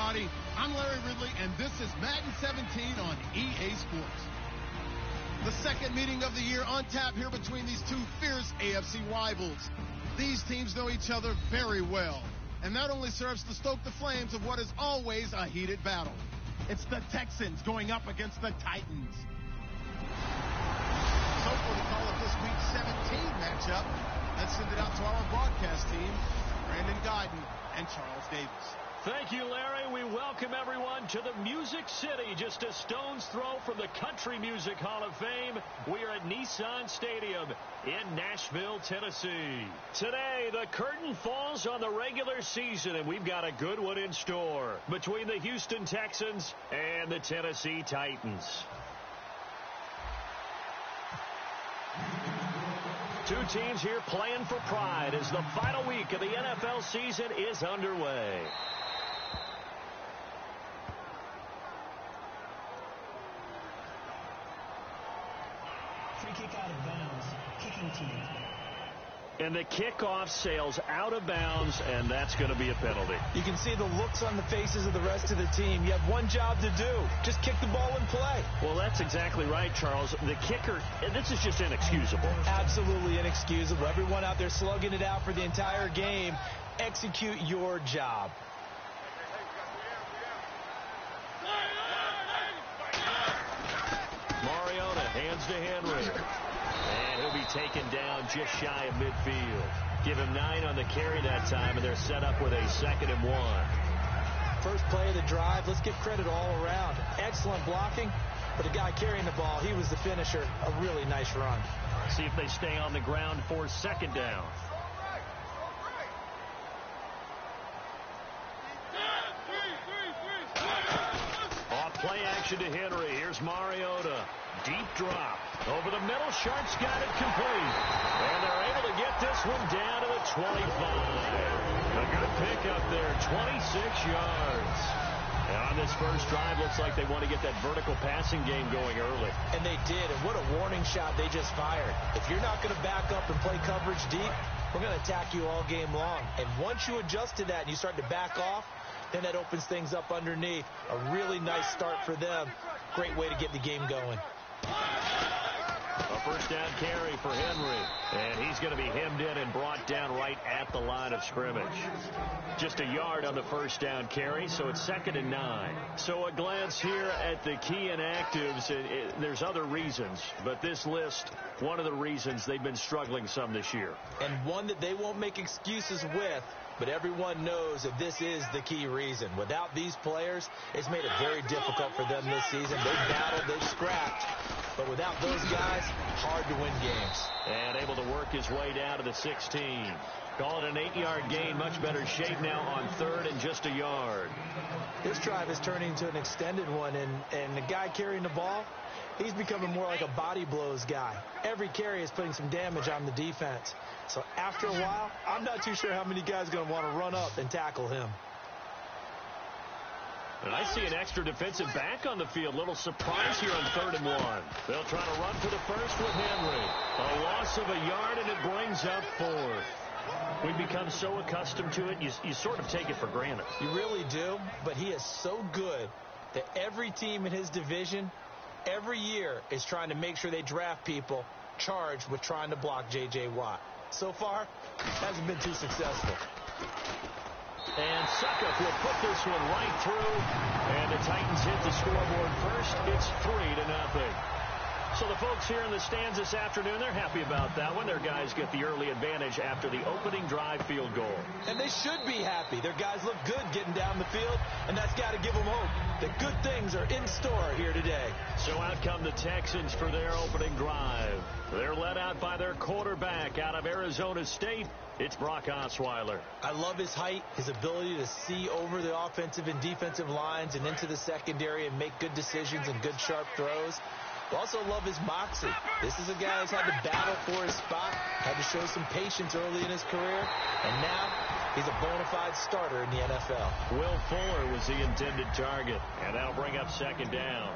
everybody. I'm Larry Ridley, and this is Madden 17 on EA Sports. The second meeting of the year on tap here between these two fierce AFC rivals. These teams know each other very well, and that only serves to stoke the flames of what is always a heated battle. It's the Texans going up against the Titans. So for the call of this week's 17 matchup, let's send it out to our broadcast team, Brandon Guyton and Charles Davis. Thank you, Larry. We welcome everyone to the Music City, just a stone's throw from the Country Music Hall of Fame. We are at Nissan Stadium in Nashville, Tennessee. Today, the curtain falls on the regular season, and we've got a good one in store between the Houston Texans and the Tennessee Titans. Two teams here playing for pride as the final week of the NFL season is underway. Free kick out of bounds. Kicking team. And the kickoff sails out of bounds, and that's going to be a penalty. You can see the looks on the faces of the rest of the team. You have one job to do. Just kick the ball and play. Well, that's exactly right, Charles. The kicker, and this is just inexcusable. Absolutely inexcusable. Everyone out there slugging it out for the entire game. Execute your job. Mariota hands to Henry. And he'll be taken down just shy of midfield. Give him 9 on the carry that time, and they're set up with a 2nd and 1. First play of the drive. Let's give credit all around. Excellent blocking, but the guy carrying the ball, he was the finisher. A really nice run. See if they stay on the ground for 2nd down. Off play action to Henry. Here's Mariota. Deep drop. Over the middle. Sharp's got it complete. And they're able to get this one down to the 25. A good pickup there. 26 yards. And on this first drive, looks like they want to get that vertical passing game going early. And they did. And what a warning shot they just fired. If you're not going to back up and play coverage deep, we're going to attack you all game long. And once you adjust to that and you start to back off, then that opens things up underneath. A really nice start for them. Great way to get the game going. A first down carry for Henry. And he's going to be hemmed in and brought down right at the line of scrimmage. Just a yard on the first down carry, so it's 2nd and 9. So a glance here at the key inactives. There's other reasons, but this list, one of the reasons they've been struggling some this year. And one that they won't make excuses with. But everyone knows that this is the key reason. Without these players, it's made it very difficult for them this season. They've battled, they've scrapped. But without those guys, hard to win games. And able to work his way down to the 16. Call it an 8-yard gain. Much better shape now on 3rd and just a yard. This drive is turning into an extended one. And the guy carrying the ball, he's becoming more like a body blows guy. Every carry is putting some damage on the defense. So after a while, I'm not too sure how many guys are going to want to run up and tackle him. And I see an extra defensive back on the field. Little surprise here on 3rd and 1. They'll try to run for the first with Henry. A loss of a yard, and it brings up 4th. We've become so accustomed to it, you sort of take it for granted. You really do, but he is so good that every team in his division, every year, is trying to make sure they draft people charged with trying to block J.J. Watt. So far, hasn't been too successful. And Suckup will put this one right through. And the Titans hit the scoreboard first. It's 3-0. So the folks here in the stands this afternoon, they're happy about that one. Their guys get the early advantage after the opening drive field goal. And they should be happy. Their guys look good getting down the field, and that's got to give them hope that good things are in store here today. So out come the Texans for their opening drive. They're led out by their quarterback out of Arizona State. It's Brock Osweiler. I love his height, his ability to see over the offensive and defensive lines and into the secondary and make good decisions and good sharp throws. Also love his moxie. This is a guy who's had to battle for his spot, had to show some patience early in his career, and now he's a bona fide starter in the NFL. Will Fuller was the intended target, and that'll bring up 2nd down.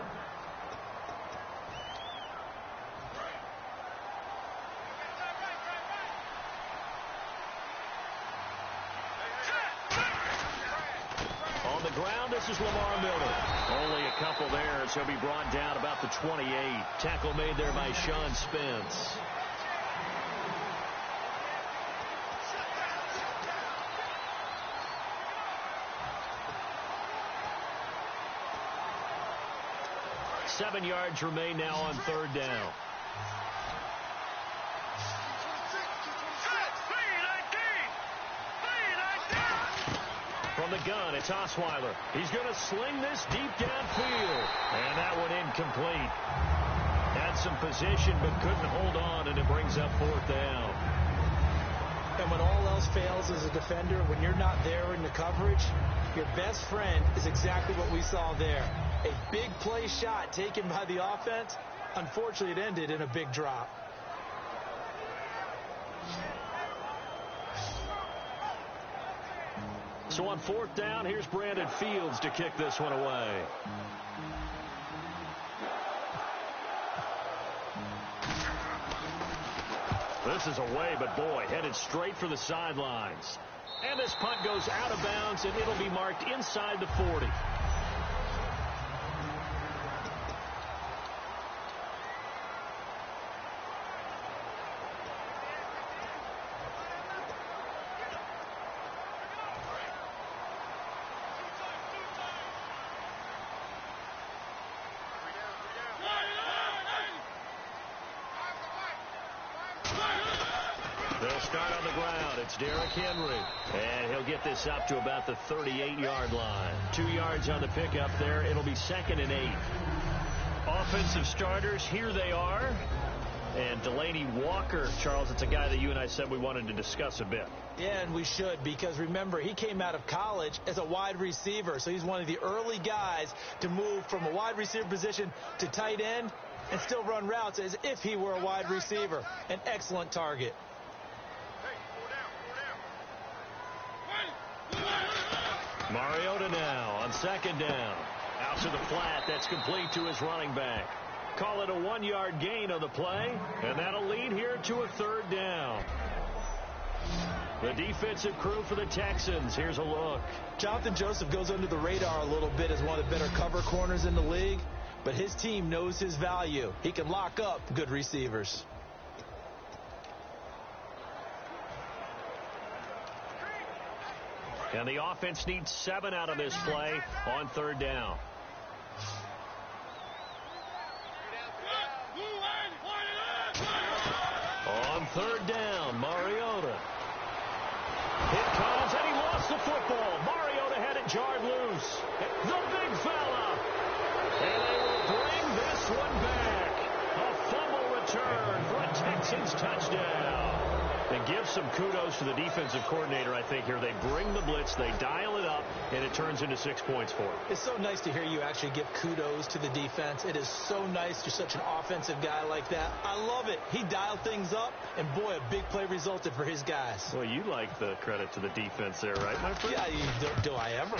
ground. This is Lamar Miller. Only a couple there, so he'll be brought down about the 28. Tackle made there by Sean Spence. Seven yards remain now on third down. From the gun, it's Osweiler. He's going to sling this deep downfield. And that one incomplete. Had some position but couldn't hold on, and it brings up fourth down. And when all else fails as a defender, when you're not there in the coverage, your best friend is exactly what we saw there. A big play shot taken by the offense. Unfortunately, it ended in a big drop. So on fourth down, here's Brandon Fields to kick this one away. This is away, but boy, headed straight for the sidelines. And this punt goes out of bounds, and it'll be marked inside the 40. They'll start on the ground. It's Derrick Henry. And he'll get this up to about the 38-yard line. 2 yards on the pickup there. It'll be 2nd and 8. Offensive starters, here they are. And Delaney Walker, Charles, it's a guy that you and I said we wanted to discuss a bit. Yeah, and we should, because remember, he came out of college as a wide receiver. So he's one of the early guys to move from a wide receiver position to tight end and still run routes as if he were a wide receiver. An excellent target. Mariota now on 2nd down. Out to the flat. That's complete to his running back. Call it a 1-yard gain on the play, and that'll lead here to a 3rd down. The defensive crew for the Texans. Here's a look. Jonathan Joseph goes under the radar a little bit as one of the better cover corners in the league, but his team knows his value. He can lock up good receivers. And the offense needs 7 out of this play on 3rd down. On 3rd down, Mariota. It comes, and he lost the football. Mariota had it jarred loose. The big fella. And they will bring this one back. A fumble return for a Texans touchdown. And give some kudos to the defensive coordinator, I think, here. They bring the blitz, they dial it up, and it turns into 6 points for them. It's so nice to hear you actually give kudos to the defense. It is so nice. You're such an offensive guy like that. I love it. He dialed things up, and boy, a big play resulted for his guys. Well, you like the credit to the defense there, right, my friend? Yeah, do I ever?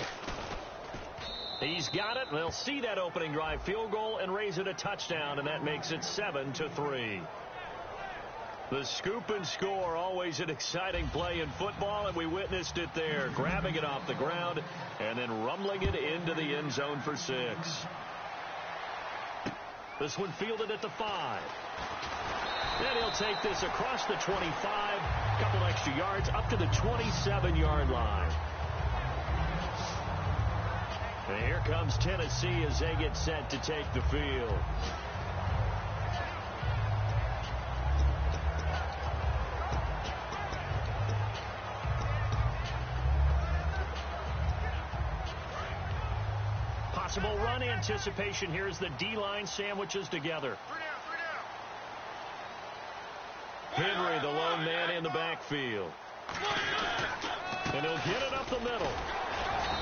He's got it. They'll see that opening drive field goal and raise it a touchdown, and that makes it 7-3. The scoop and score, always an exciting play in football, and we witnessed it there, grabbing it off the ground and then rumbling it into the end zone for 6. This one fielded at the 5. Then he'll take this across the 25, a couple extra yards, up to the 27-yard line. And here comes Tennessee as they get set to take the field. Possible run anticipation here as the D-line sandwiches together. Henry, the lone man in the backfield. And he'll get it up the middle.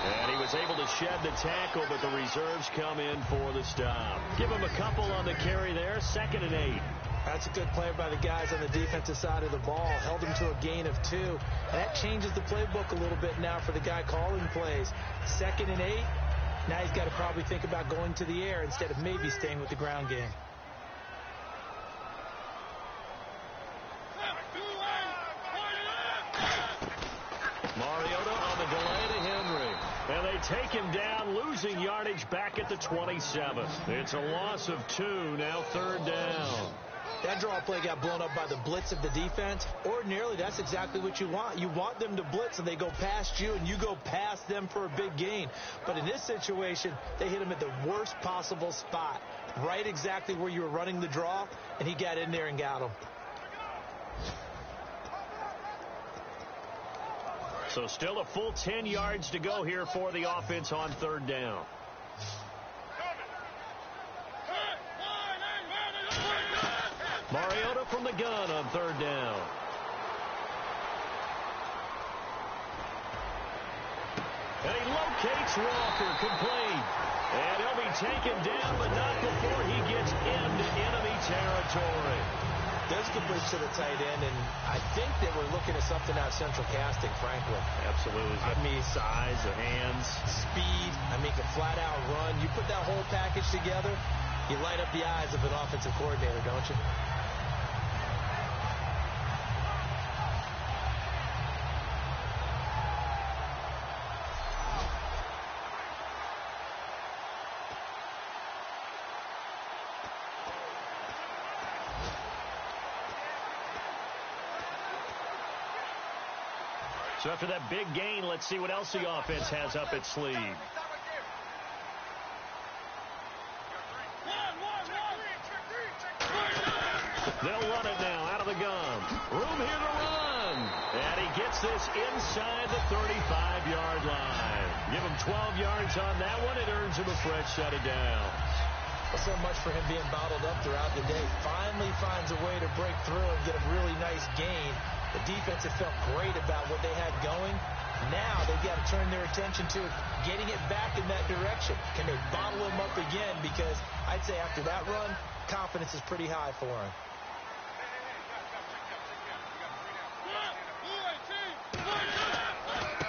And he was able to shed the tackle, but the reserves come in for the stop. Give him a couple on the carry there, 2nd and 8. That's a good play by the guys on the defensive side of the ball. Held him to a gain of 2. And that changes the playbook a little bit now for the guy calling plays. 2nd and 8. Now he's got to probably think about going to the air instead of maybe staying with the ground game. Mariota on the delay to Henry. And they take him down, losing yardage back at the 27. It's a loss of 2, now third down. That draw play got blown up by the blitz of the defense. Ordinarily, that's exactly what you want. You want them to blitz, and they go past you, and you go past them for a big gain. But in this situation, they hit him at the worst possible spot, right exactly where you were running the draw, and he got in there and got him. So still a full 10 yards to go here for the offense on third down. Mariota from the gun on third down. And he locates Walker, complete. And he'll be taken down, but not before he gets into enemy territory. There's complete to the tight end, and I think that we're looking at something out central casting, frankly. Absolutely. I mean, size, the hands. Speed. I mean, can flat out run. You put that whole package together, you light up the eyes of an offensive coordinator, don't you? So after that big gain, let's see what else the offense has up its sleeve. They'll run it now out of the gun. Room here to run. And he gets this inside the 35-yard line. Give him 12 yards on that one. It earns him a fresh set of downs. So much for him being bottled up throughout the day. Finally finds a way to break through and get a really nice gain. The defense had felt great about what they had going. Now they've got to turn their attention to getting it back in that direction. Can they bottle him up again? Because I'd say after that run, confidence is pretty high for him.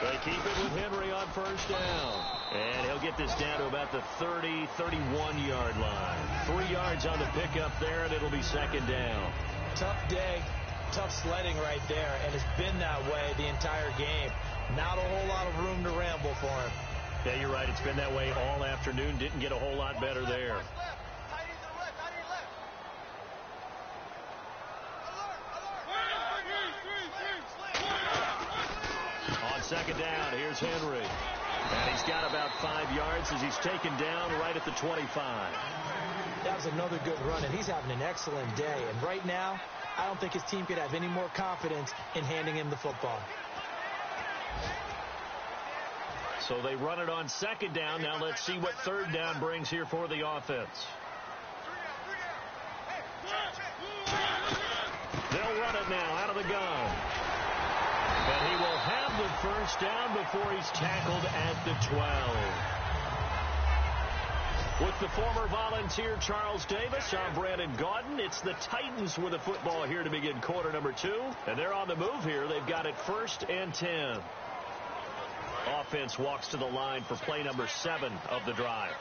They keep it with Henry on first down. And he'll get this down to about the 30, 31-yard line. 3 yards on the pickup there, and it'll be second down. Tough day. Tough sledding right there, and it's been that way the entire game. Not a whole lot of room to ramble for him. Yeah, you're right. It's been that way all afternoon. Didn't get a whole lot better there. On second down, here's Henry. And he's got about 5 yards as he's taken down right at the 25. That was another good run, and he's having an excellent day. And right now, I don't think his team could have any more confidence in handing him the football. So they run it on second down. Now let's see what third down brings here for the offense. They'll run it now out of the gun. And he will have the first down before he's tackled at the 12. With the former Volunteer Charles Davis, I'm Brandon Gaudin. It's the Titans with the football here to begin quarter number 2. And they're on the move here. They've got it 1st and 10. Offense walks to the line for play number 7 of the drive.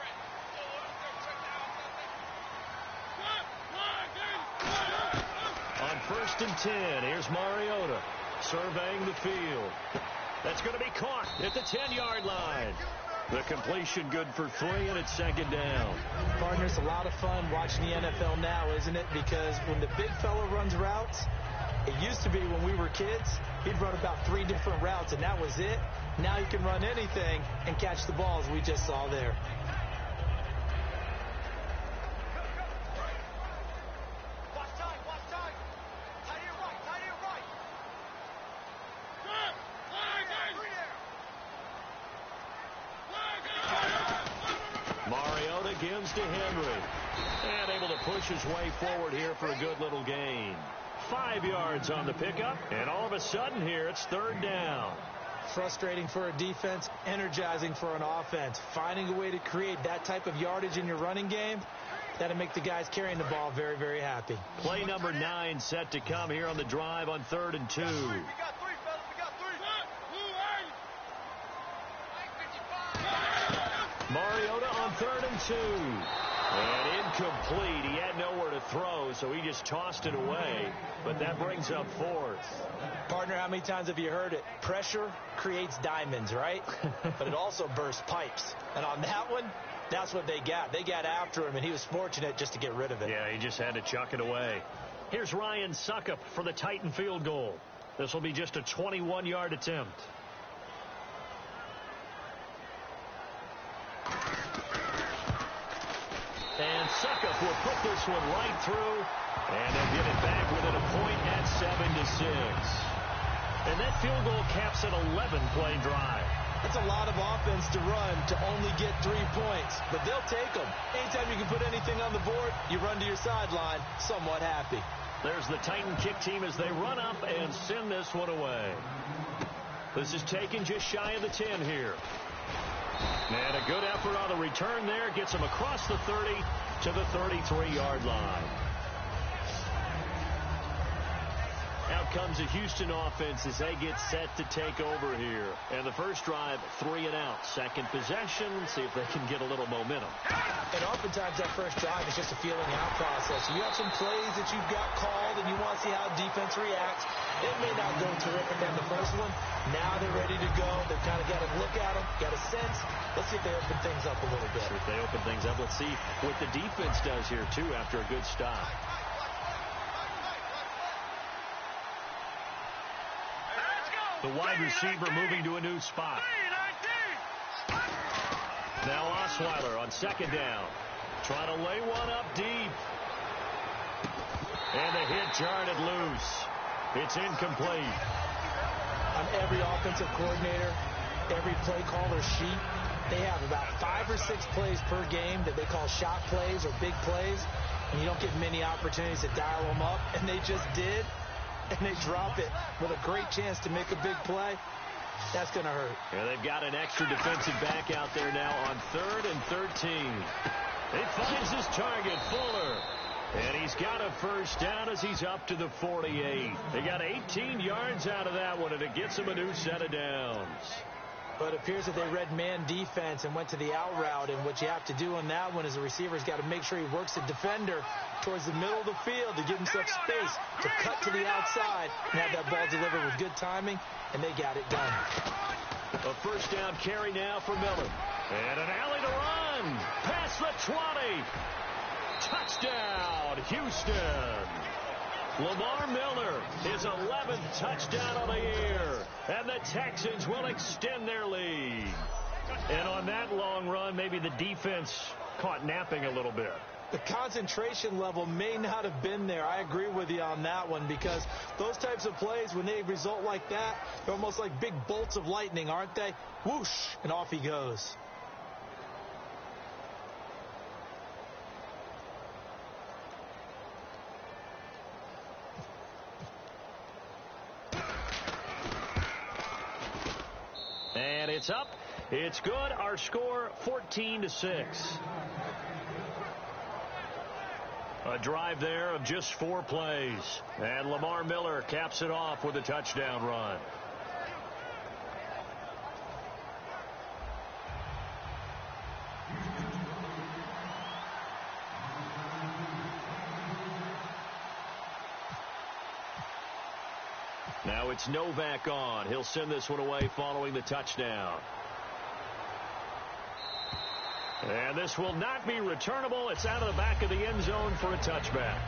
On 1st and 10, here's Mariota surveying the field. That's going to be caught at the 10-yard line. The completion good for 3, and it's second down. Partner, it's a lot of fun watching the NFL now, isn't it? Because when the big fella runs routes, it used to be when we were kids, he'd run about 3 different routes, and that was it. Now you can run anything and catch the balls we just saw there. Mariota gives to Henry. And able to push his way forward here for a good little gain. 5 yards on the pickup, and all of a sudden here it's third down. Frustrating for a defense, energizing for an offense. Finding a way to create that type of yardage in your running game, that'll make the guys carrying the ball very, very happy. Play number 9 set to come here on the drive on 3rd and 2. Mariota on 3rd and 2. And incomplete. He had nowhere to throw, so he just tossed it away. But that brings up fourth. Partner, how many times have you heard it? Pressure creates diamonds, right? But it also bursts pipes. And on that one, that's what they got. They got after him, and he was fortunate just to get rid of it. Yeah, he just had to chuck it away. Here's Ryan Suckup for the Titan field goal. This will be just a 21-yard attempt. And Suckup will put this one right through, and they'll get it back within a point at 7-6. And that field goal caps an 11-play drive. That's a lot of offense to run to only get 3 points, but they'll take them. Anytime you can put anything on the board, you run to your sideline somewhat happy. There's the Titan kick team as they run up and send this one away. This is taken just shy of the 10 here. And a good effort on the return there. Gets him across the 30 to the 33-yard line. Out comes the Houston offense as they get set to take over here. And the first drive, 3 and out. Second possession, see if they can get a little momentum. And oftentimes that first drive is just a feeling out process. You have some plays that you've got called and you want to see how defense reacts. It may not go terrific on the first one. Now they're ready to go. They've kind of got to look at them, got a sense. Let's see if they open things up a little bit. See if they open things up. Let's see what the defense does here, too, after a good stop. The wide receiver moving to a new spot. Now Osweiler on second down. Trying to lay one up deep. And the hit jarred it loose. It's incomplete. On every offensive coordinator, every play caller sheet, they have about 5 or 6 plays per game that they call shot plays or big plays. And you don't get many opportunities to dial them up. And they just did. And they drop it with a great chance to make a big play. That's going to hurt. Yeah, they've got an extra defensive back out there now on 3rd and 13. He finds his target, Fuller. And he's got a first down as he's up to the 48. They got 18 yards out of that one, and it gets him a new set of downs. But it appears that they read man defense and went to the out route. And what you have to do on that one is the receiver's got to make sure he works the defender towards the middle of the field to give himself space to cut to the outside and have that ball delivered with good timing, and they got it done. A first down carry now for Miller. And an alley to run. Past the 20. Touchdown, Houston. Lamar Miller, his 11th touchdown of the year. And the Texans will extend their lead. And on that long run, maybe the defense caught napping a little bit. The concentration level may not have been there. I agree with you on that one, because those types of plays, when they result like that, they're almost like big bolts of lightning, aren't they? Whoosh, and off he goes. And it's up. It's good. Our score, 14-6. A drive there of just 4 plays. And Lamar Miller caps it off with a touchdown run. Now it's Novak on. He'll send this one away following the touchdown. And this will not be returnable. It's out of the back of the end zone for a touchback.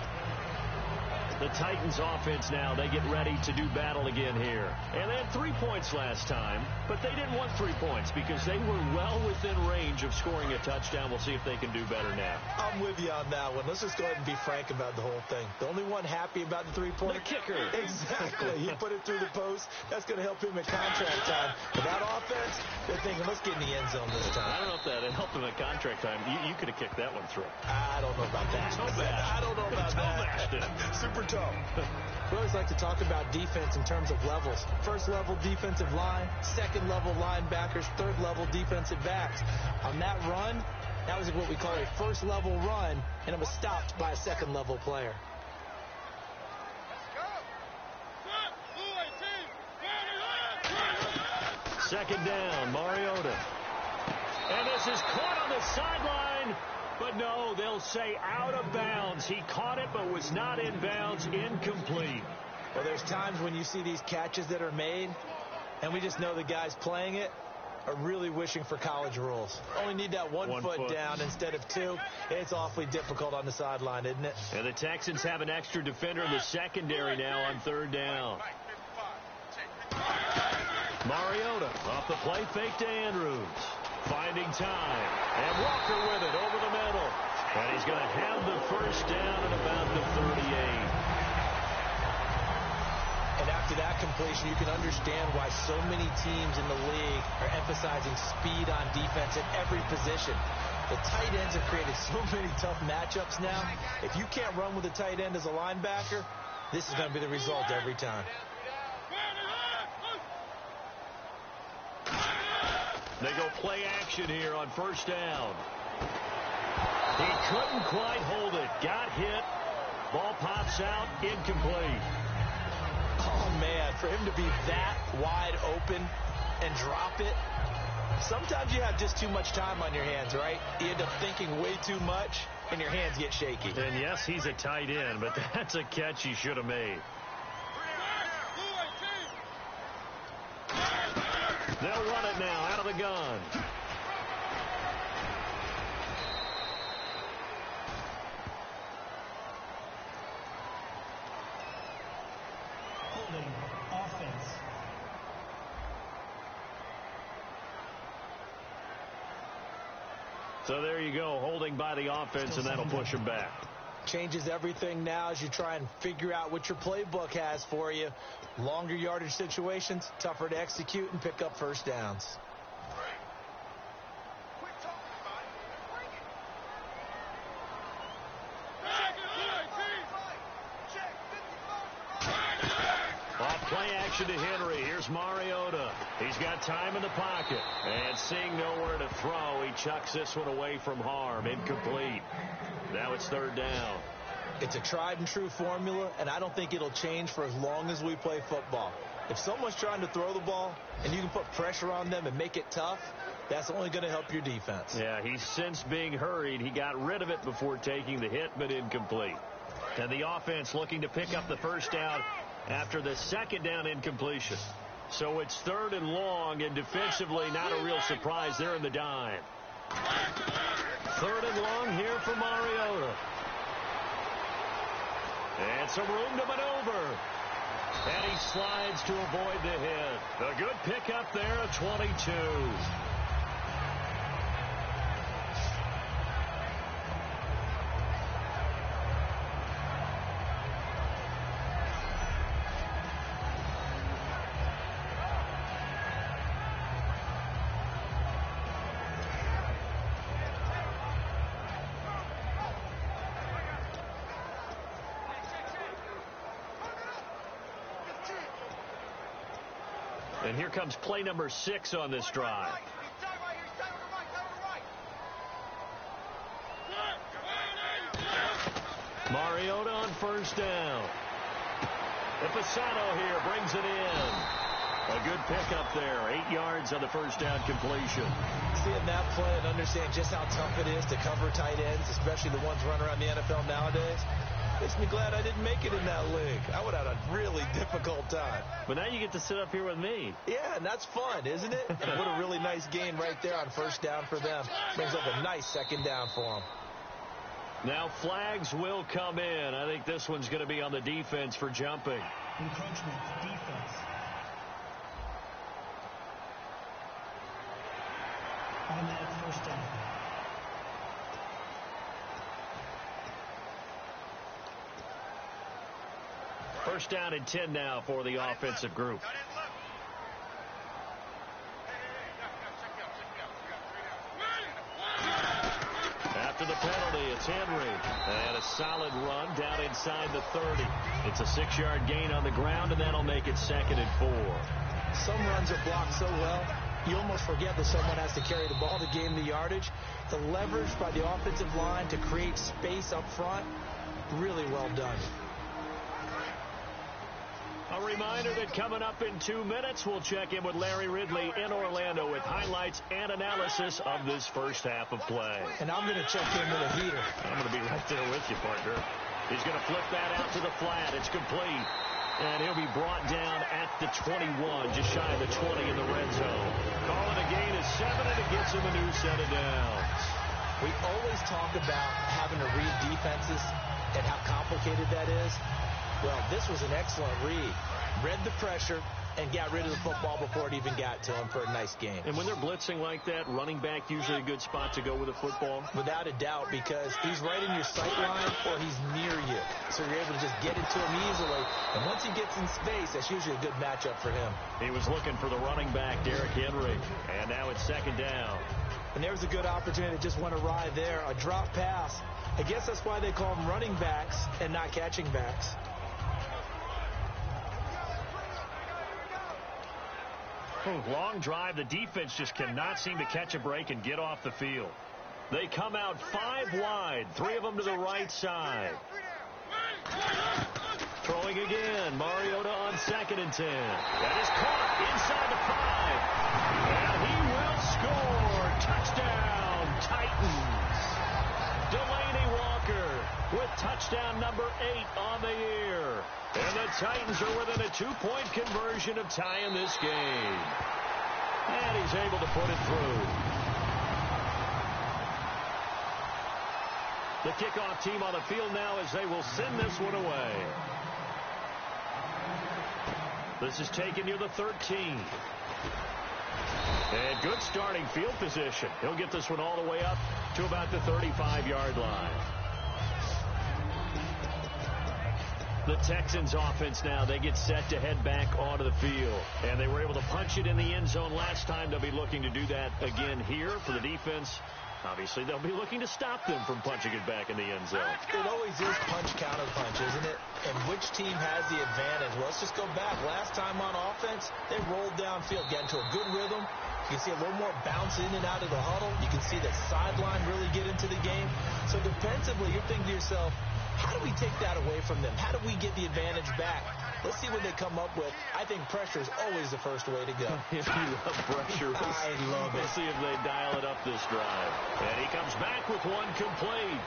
The Titans offense now, they get ready to do battle again here. And they had 3 points last time, but they didn't want 3 points because they were well within range of scoring a touchdown. We'll see if they can do better now. I'm with you on that one. Let's just go ahead and be frank about the whole thing. The only one happy about the 3-point. The kicker. Exactly. He put it through the post. That's going to help him at contract time. But that offense, they're thinking, let's get in the end zone this time. I don't know if that helped him at contract time. You could have kicked that one through. I don't know about that. I don't know about that. Super tough. We always like to talk about defense in terms of levels. First level defensive line, second level linebackers, third level defensive backs. On that run, that was what we call a first level run, and it was stopped by a second level player. Second down, Mariota. And this is caught on the sideline. But no, they'll say out of bounds. He caught it but was not in bounds. Incomplete. Well, there's times when you see these catches that are made, and we just know the guys playing it are really wishing for college rules. Only need that one foot down instead of two. It's awfully difficult on the sideline, isn't it? And the Texans have an extra defender in the secondary now on third down. Mariota off the play fake to Andrews. Finding time. And Walker with it over the middle. And he's going to have the first down at about the 38. And after that completion, you can understand why so many teams in the league are emphasizing speed on defense at every position. The tight ends have created so many tough matchups now. If you can't run with a tight end as a linebacker, this is going to be the result every time. They go play action here on first down. He couldn't quite hold it. Got hit. Ball pops out. Incomplete. Oh, man, for him to be that wide open and drop it, sometimes you have just too much time on your hands, right? You end up thinking way too much, and your hands get shaky. And, yes, he's a tight end, but that's a catch he should have made. They'll run it now out of the gun. Holding offense. So there you go, holding by the offense, and that'll push him back. Changes everything now as you try and figure out what your playbook has for you. Longer yardage situations, tougher to execute and pick up first downs. Off play action to Henry. Here's Mariota. He's got time in the pocket. And seeing nowhere to throw, he chucks this one away from harm. Incomplete. Now it's third down. It's a tried and true formula, and I don't think it'll change for as long as we play football. If someone's trying to throw the ball and you can put pressure on them and make it tough, that's only going to help your defense. Yeah, he's since being hurried. He got rid of it before taking the hit, but incomplete. And the offense looking to pick up the first down after the second down incompletion. So it's third and long, and defensively not a real surprise. They're in the dime. Third and long here for Mariota. And some room to maneuver. And he slides to avoid the hit. A good pickup there at 22. And here comes play number 6 on this drive. Mariota on first down. Ipasano here brings it in. A good pickup there. 8 yards on the first down completion. Seeing that play and understand just how tough it is to cover tight ends, especially the ones running around the NFL nowadays, makes me glad I didn't make it in that league. I would have had a really difficult time. But now you get to sit up here with me. Yeah, and that's fun, isn't it? And what a really nice gain right there on first down for them. Brings up a nice second down for them. Now flags will come in. I think this one's going to be on the defense for jumping. Encroachment, defense. Automatic first down. First down and 10 now for the offensive group. After the penalty, it's Henry. And a solid run down inside the 30. It's a 6-yard gain on the ground, and that'll make it 2nd and 4. Some runs are blocked so well, you almost forget that someone has to carry the ball to gain the yardage. The leverage by the offensive line to create space up front, really well done. A reminder that coming up in 2 minutes, we'll check in with Larry Ridley in Orlando with highlights and analysis of this first half of play. And I'm going to check in with a heater. I'm going to be right there with you, partner. He's going to flip that out to the flat. It's complete. And he'll be brought down at the 21, just shy of the 20 in the red zone. Calling a gain of 7, and it gets him a new set of downs. We always talk about having to read defenses and how complicated that is. Well, this was an excellent read. Read the pressure and got rid of the football before it even got to him for a nice game. And when they're blitzing like that, running back usually a good spot to go with a football? Without a doubt, because he's right in your sight line or he's near you. So you're able to just get it to him easily. And once he gets in space, that's usually a good matchup for him. He was looking for the running back, Derrick Henry. And now it's second down. And there's a good opportunity to just went awry there. A drop pass. I guess that's why they call them running backs and not catching backs. Long drive. The defense just cannot seem to catch a break and get off the field. They come out 5 wide, 3 of them to the right side. Throwing again. Mariota on 2nd and 10. That is caught inside the 5. And he will score. Touchdown, Titans. Delaney Walker with touchdown number 8 on the year. And the Titans are within a 2-point conversion of tying this game. And he's able to put it through. The kickoff team on the field now as they will send this one away. This is taken near the 13. And good starting field position. He'll get this one all the way up to about the 35-yard line. The Texans offense now, they get set to head back onto the field. And they were able to punch it in the end zone last time. They'll be looking to do that again here for the defense. Obviously, they'll be looking to stop them from punching it back in the end zone. It always is punch-counter-punch, isn't it? And which team has the advantage? Well, let's just go back. Last time on offense, they rolled downfield, got into a good rhythm. You can see a little more bounce in and out of the huddle. You can see the sideline really get into the game. So defensively, you're thinking to yourself, how do we take that away from them? How do we get the advantage back? Let's see what they come up with. I think pressure is always the first way to go. If you love pressure, I love it. We'll see if they dial it up this drive. And he comes back with one complete.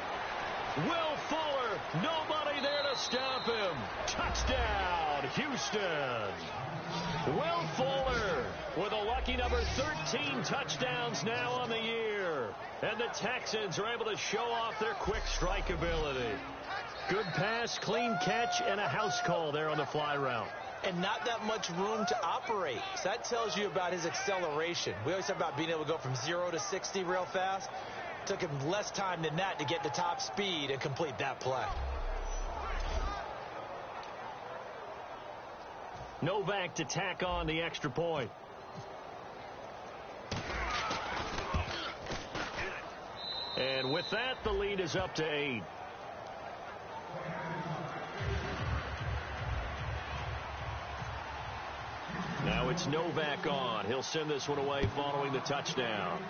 Will Fuller, nobody there to stop him. Touchdown, Houston. Will Fuller with a lucky number 13 touchdowns now on the year. And the Texans are able to show off their quick strike ability. Good pass, clean catch, and a house call there on the fly route. And not that much room to operate. So that tells you about his acceleration. We always talk about being able to go from 0 to 60 real fast. Took him less time than that to get to top speed and complete that play. Novak to tack on the extra point. And with that, the lead is up to 8. Now it's Novak on. He'll send this one away following the touchdown.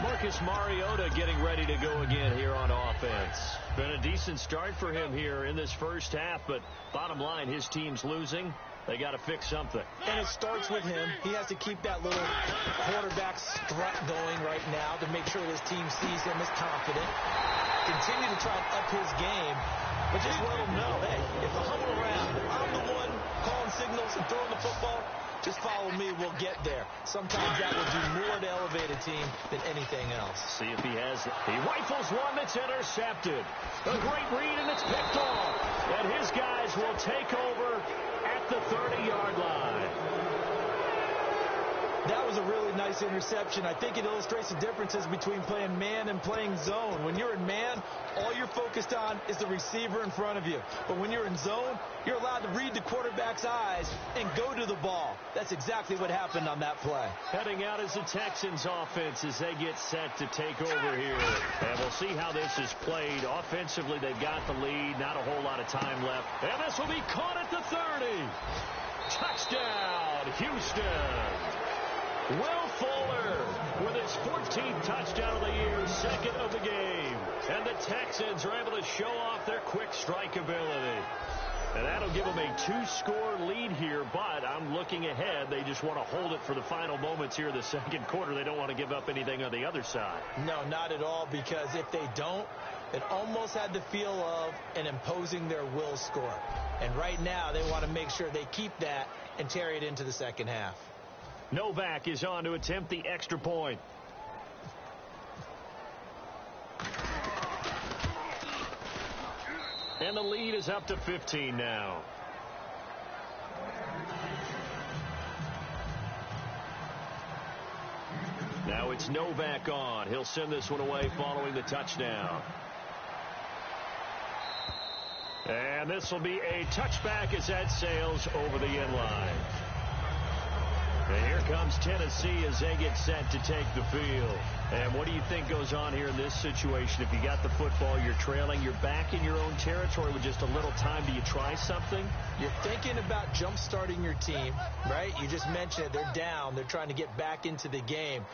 Marcus Mariota getting ready to go again here on offense. Been a decent start for him here in this first half, but bottom line, his team's losing. They got to fix something. And it starts with him. He has to keep that little quarterback strut going right now to make sure his team sees him as confident. Continue to try and up his game, but just let him know, hey, if I huddle around, I'm the one calling signals and throwing the football. Just follow me, we'll get there. Sometimes that will do more to elevate a team than anything else. See if he has it. He rifles one that's intercepted. A great read, and it's picked off. And his guys will take over at the 30-yard line. That was a really nice interception. I think it illustrates the differences between playing man and playing zone. When you're in man, all you're focused on is the receiver in front of you. But when you're in zone, you're allowed to read the quarterback's eyes and go to the ball. That's exactly what happened on that play. Heading out is the Texans offense as they get set to take over here. And we'll see how this is played. Offensively, they've got the lead. Not a whole lot of time left. And this will be caught at the 30. Touchdown, Houston. Will Fuller with his 14th touchdown of the year, second of the game. And the Texans are able to show off their quick strike ability. And that'll give them a 2-score lead here, but I'm looking ahead. They just want to hold it for the final moments here in the second quarter. They don't want to give up anything on the other side. No, not at all, because if they don't, it almost had the feel of an imposing their will score. And right now, they want to make sure they keep that and carry it into the second half. Novak is on to attempt the extra point. And the lead is up to 15 now. Now it's Novak on. He'll send this one away following the touchdown. And this will be a touchback as that sails over the end line. And here comes Tennessee as they get set to take the field. And what do you think goes on here in this situation? If you got the football, you're trailing, you're back in your own territory with just a little time. Do you try something? You're thinking about jump-starting your team, right? You just mentioned it. They're down. They're trying to get back into the game.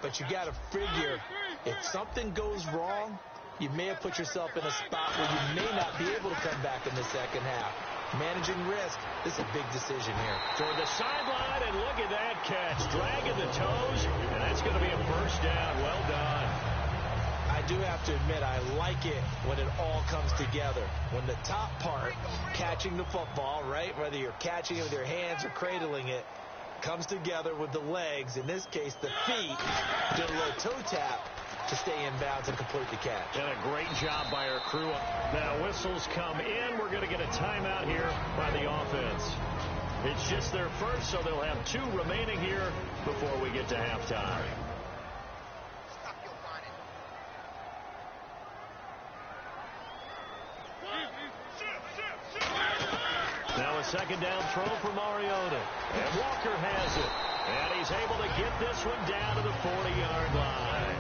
But you got to figure, if something goes wrong, you may have put yourself in a spot where you may not be able to come back in the second half. Managing risk, this is a big decision here. Toward the sideline, and look at that catch. Dragging the toes, and that's going to be a first down. Well done. I do have to admit, I like it when it all comes together. When the top part, catching the football, right, whether you're catching it with your hands or cradling it, comes together with the legs, in this case the feet, do a little toe tap to stay in bounds and complete the catch. And a great job by our crew. Now whistles come in. We're going to get a timeout here by the offense. It's just their first, so they'll have 2 remaining here before we get to halftime. Now a second down throw for Mariota. And Walker has it. And he's able to get this one down to the 40-yard line.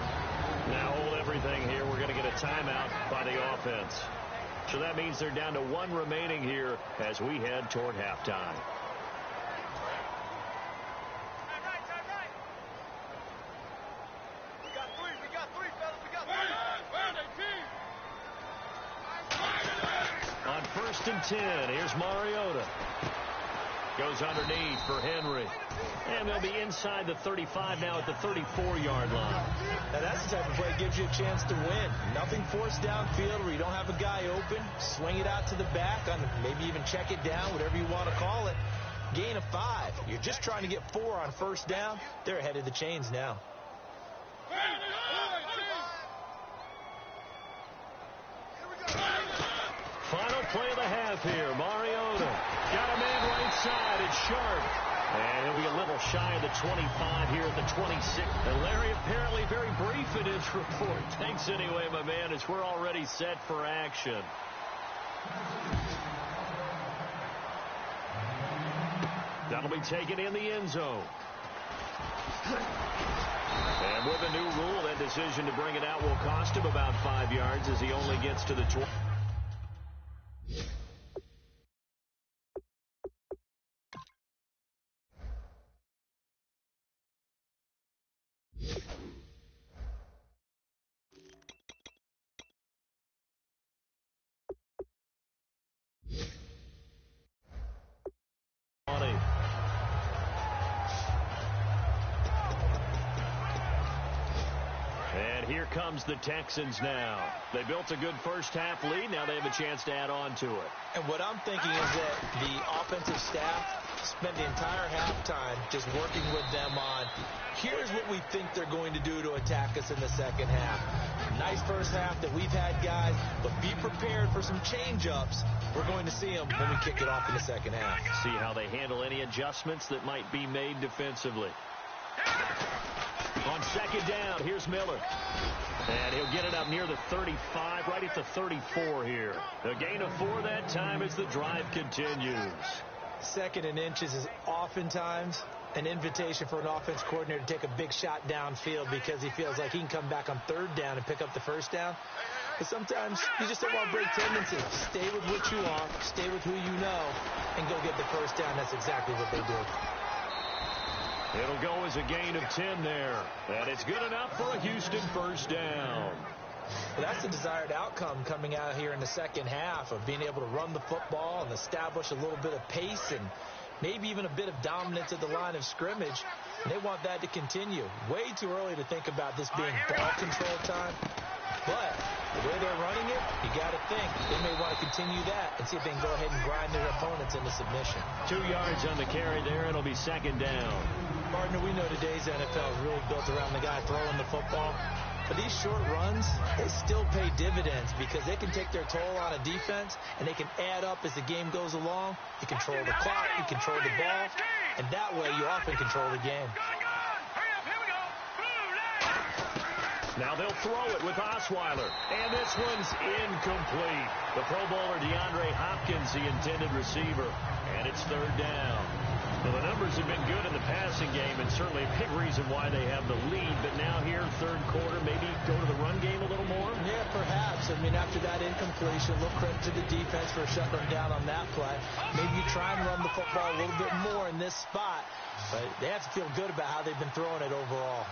Now hold everything here. We're going to get a timeout by the offense. So that means they're down to 1 remaining here as we head toward halftime. We got 3, fellas. We got 3. On 1st and 10, here's Mariota. Goes underneath for Henry. And they'll be inside the 35 now at the 34-yard line. Now that's the type of play that gives you a chance to win. Nothing forced downfield where you don't have a guy open. Swing it out to the back, on maybe even check it down, whatever you want to call it. Gain of 5. You're just trying to get 4 on 1st down. They're ahead of the chains now. Final play of the half here. Mariota got a man right side. It's Sharp. And he'll be a little shy of the 25 here at the 26. And Larry apparently very brief in his report. Thanks anyway, my man, as we're already set for action. That'll be taken in the end zone. And with a new rule, that decision to bring it out will cost him about 5 yards as he only gets to the 20. Here comes the Texans now. They built a good first half lead. Now they have a chance to add on to it. And what I'm thinking is that the offensive staff spent the entire halftime just working with them on, here's what we think they're going to do to attack us in the second half. Nice first half that we've had, guys, but be prepared for some change-ups. We're going to see them when we kick it off in the second half. See how they handle any adjustments that might be made defensively. On second down, here's Miller. And he'll get it up near the 35, right at the 34 here. A gain of 4 that time as the drive continues. 2nd and inches is oftentimes an invitation for an offense coordinator to take a big shot downfield because he feels like he can come back on 3rd down and pick up the 1st down. But sometimes you just don't want to break tendencies. Stay with what you are, stay with who you know, and go get the 1st down. That's exactly what they do. It'll go as a gain of 10 there. And it's good enough for a Houston first down. Well, that's the desired outcome coming out here in the second half of being able to run the football and establish a little bit of pace and maybe even a bit of dominance at the line of scrimmage. And they want that to continue. Way too early to think about this being ball control time. But the way they're running it, you got to think they may want to continue that and see if they can go ahead and grind their opponents into submission. 2 yards on the carry there. It'll be second down. Partner, we know today's NFL is really built around the guy throwing the football. But these short runs, they still pay dividends because they can take their toll on a defense and they can add up as the game goes along. You control the clock, you control the ball, and that way you often control the game. Now they'll throw it with Osweiler, and this one's incomplete. The Pro Bowler DeAndre Hopkins, the intended receiver, and it's third down. Well, the numbers have been good in the passing game, and certainly a big reason why they have the lead. But now here, third quarter, maybe go to the run game a little more? Yeah, perhaps. I mean, after that incompletion, a little credit to the defense for shutting them down on that play. Maybe you try and run the football a little bit more in this spot, but they have to feel good about how they've been throwing it overall.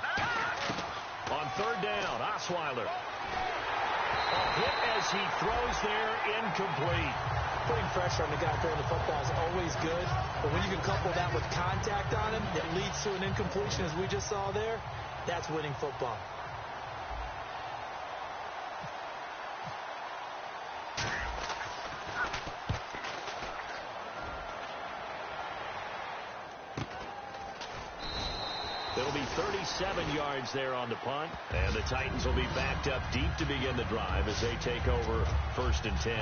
On third down, Osweiler. A hit as he throws there, incomplete. Putting pressure on the guy throwing the football is always good, but when you can couple that with contact on him that leads to an incompletion, as we just saw there, that's winning football. It'll be 37 yards there on the punt, and the Titans will be backed up deep to begin the drive as they take over first and 10.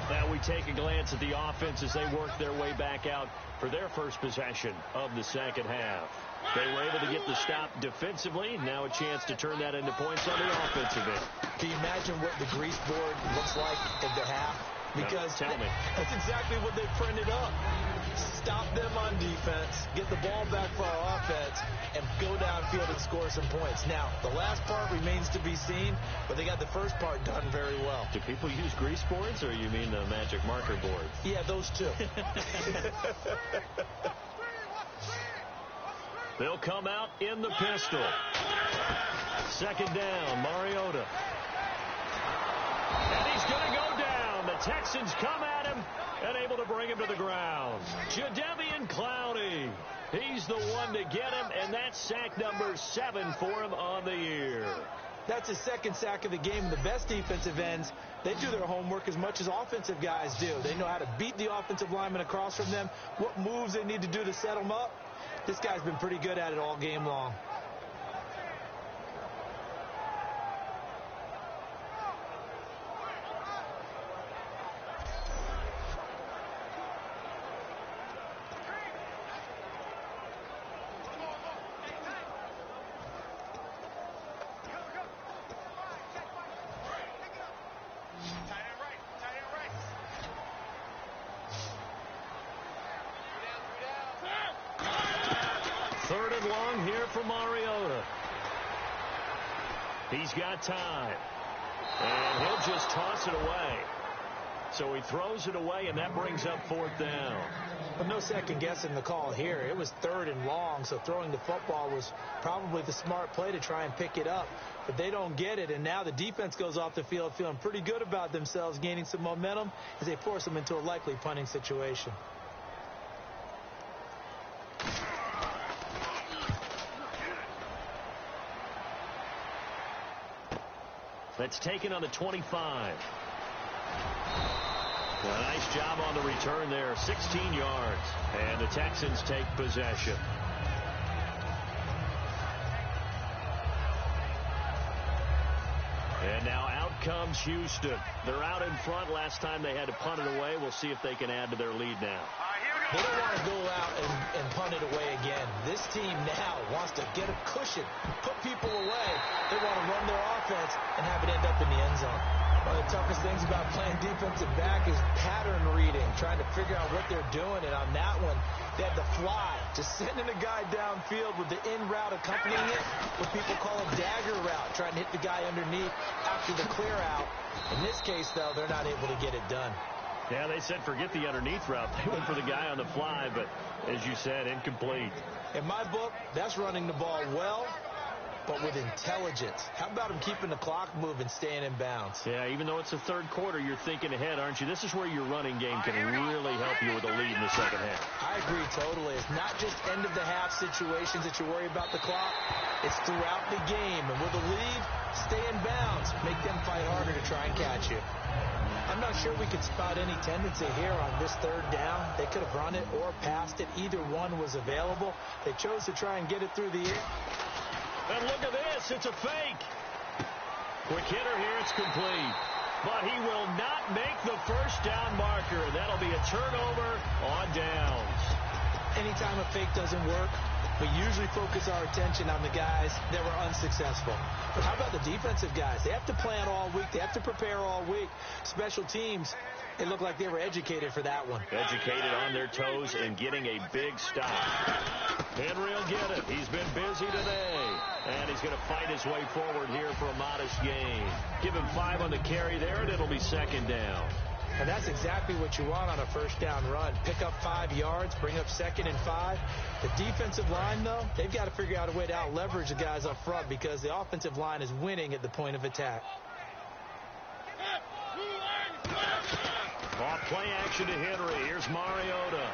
Now we take a glance at the offense as they work their way back out for their first possession of the second half. They were able to get the stop defensively. Now a chance to turn that into points on the offensive end. Can you imagine what the grease board looks like at the half? Because tell me. That's exactly what they printed up. Stop them on defense, get the ball back for our offense, and go downfield and score some points. Now, the last part remains to be seen, but they got the first part done very well. Do people use grease boards, or you mean the magic marker board? Yeah, those two. They'll come out in the pistol. Second down, Mariota. And he's going to go down. The Texans come at him and able to bring him to the ground. Jadeveon Clowney. He's the one to get him, and that's sack number 7 for him on the year. That's his second sack of the game. The best defensive ends, they do their homework as much as offensive guys do. They know how to beat the offensive lineman across from them, what moves they need to do to set them up. This guy's been pretty good at it all game long. Third and long here for Mariota. He's got time. And he'll just toss it away. So he throws it away, and that brings up fourth down. But no second guessing the call here. It was third and long, so throwing the football was probably the smart play to try and pick it up. But they don't get it, and now the defense goes off the field feeling pretty good about themselves, gaining some momentum as they force them into a likely punting situation. That's taken on the 25. A nice job on the return there, 16 yards. And the Texans take possession. And now out comes Houston. They're out in front. Last time they had to punt it away. We'll see if they can add to their lead now. They don't want to go out and punt it away again. This team now wants to get a cushion, put people away. They want to run their offense and have it end up in the end zone. One of the toughest things about playing defensive back is pattern reading, trying to figure out what they're doing. And on that one, they had the fly, just sending a guy downfield with the in route accompanying it, what people call a dagger route, trying to hit the guy underneath after the clear out. In this case, though, they're not able to get it done. Yeah, they said forget the underneath route. They went for the guy on the fly, but as you said, incomplete. In my book, that's running the ball well, but with intelligence. How about him keeping the clock moving, staying in bounds? Yeah, even though it's the third quarter, you're thinking ahead, aren't you? This is where your running game can really help you with a lead in the second half. I agree totally. It's not just end-of-the-half situations that you worry about the clock. It's throughout the game. And with a lead, stay in bounds. Make them fight harder to try and catch you. I'm not sure we could spot any tendency here on this third down. They could have run it or passed it. Either one was available. They chose to try and get it through the air. And look at this. It's a fake. Quick hitter here. It's complete. But he will not make the first down marker. That'll be a turnover on downs. Anytime a fake doesn't work, we usually focus our attention on the guys that were unsuccessful. But how about the defensive guys? They have to plan all week. They have to prepare all week. Special teams, it looked like they were educated for that one. Educated on their toes and getting a big stop. Henry will get it. He's been busy today. And he's going to fight his way forward here for a modest gain. Give him 5 on the carry there, and it'll be second down. And that's exactly what you want on a first down run. Pick up 5 yards, bring up 2nd and 5. The defensive line, though, they've got to figure out a way to out-leverage the guys up front because the offensive line is winning at the point of attack. Off play action to Henry. Here's Mariota.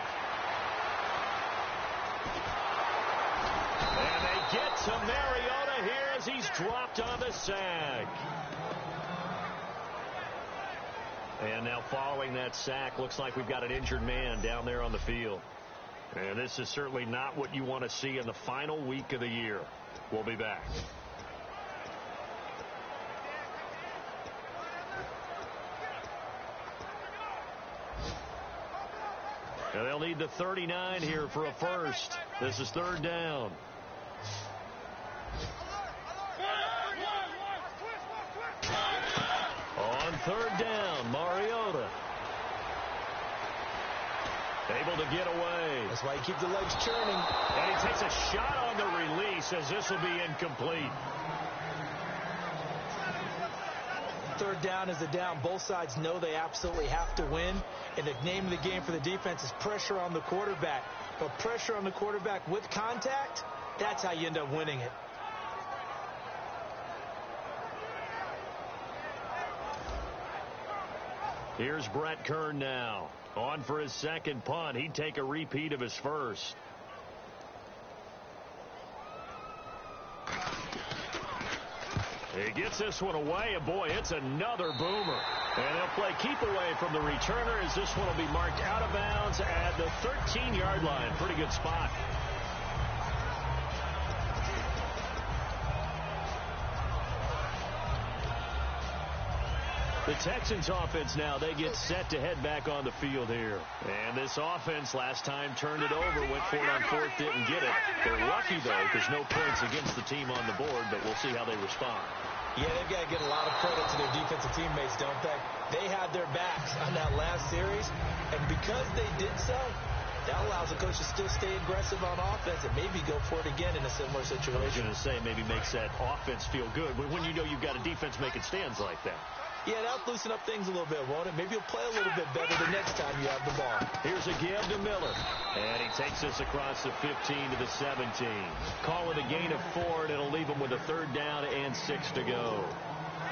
And they get to Mariota here as he's dropped on the sack. And now following that sack, looks like we've got an injured man down there on the field. And this is certainly not what you want to see in the final week of the year. We'll be back. And they'll need the 39 here for a first. This is third down. On third down, Mariota. Able to get away. That's why you keep the legs churning. And he takes a shot on the release as this will be incomplete. Third down is the down. Both sides know they absolutely have to win. And the name of the game for the defense is pressure on the quarterback. But pressure on the quarterback with contact, that's how you end up winning it. Here's Brett Kern now. On for his second punt. He'd take a repeat of his first. He gets this one away, and boy, it's another boomer. And they'll play keep away from the returner as this one will be marked out of bounds at the 13-yard line. Pretty good spot. The Texans offense now, they get set to head back on the field here. And this offense last time turned it over, went for it on fourth, didn't get it. They're lucky, though, because no points against the team on the board, but we'll see how they respond. Yeah, they've got to get a lot of credit to their defensive teammates, don't they? They had their backs on that last series, and because they did so, that allows the coach to still stay aggressive on offense and maybe go for it again in a similar situation. I was going to say, maybe makes that offense feel good, but when you know you've got a defense making stands like that. Yeah, that'll loosen up things a little bit, won't it? Maybe you'll play a little bit better the next time you have the ball. Here's a give to Miller. And he takes this across the 15 to the 17. Call it a gain of 4, and it'll leave him with a third down and 6 to go.